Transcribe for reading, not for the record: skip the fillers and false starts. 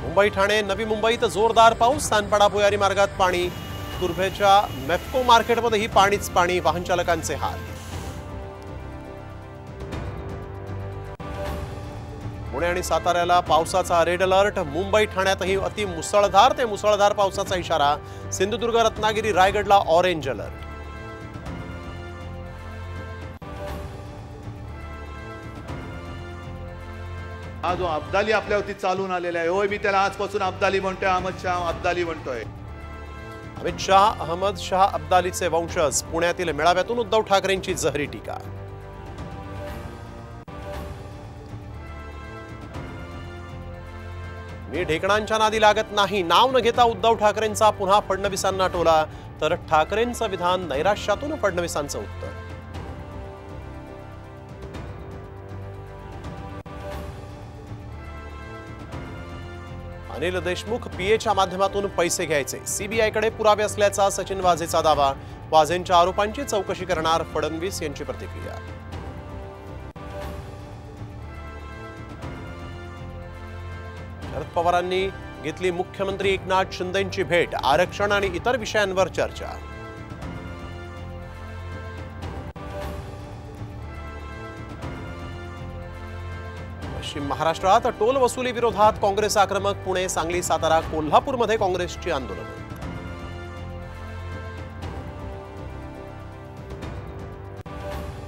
मुंबई ठाणे नवी मुंबईत जोरदार पाऊस, सानपाडा भुयारी मार्गात पाणी, तुर्भेच्या मेफ्को मार्केटमध्येही पाणीच पाणी, वाहन चालकांचे हाल। पुणे आणि साताऱ्याला पावसाचा रेड अलर्ट, मुंबई ठाण्यातही अति मुसळधार ते मुसळधार पावसाचा इशारा, सिंधुदुर्ग रत्नागिरी रायगडला ऑरेंज अलर्ट। हा जो अब्दाली आपल्यावरती चालून आलेला आहे, होय मी त्याला आजपासून अब्दाली म्हणतोय, अहमद शाह अब्दाली म्हणतोय। अमित शाह अहमद शाह अब्दालीचे वंशज, पुण्यातील मेळाव्यातून उद्धव ठाकरेंची जहरी टीका। मी ढेकणांच्या नादी लागत नाही, नाव न घेता उद्धव ठाकरेंचा पुन्हा फडणवीसांना टोला, तर ठाकरेंचं विधान नैराश्यातून फडणवीसांचं उत्तर। अनिल देशमुख पीएच्या माध्यमातून पैसे घ्यायचे, सीबीआयकडे पुरावे असल्याचा सचिन वाझेचा दावा, वाझेंच्या आरोपांची चौकशी करणार फडणवीस यांची प्रतिक्रिया। शरद पवारांनी घेतली मुख्यमंत्री एकनाथ शिंदेंची भेट, आरक्षण आणि इतर विषयांवर चर्चा। पश्चिम महाराष्ट्रात टोल वसुली विरोधात काँग्रेस आक्रमक, पुणे सांगली सातारा कोल्हापूरमध्ये काँग्रेसची आंदोलन।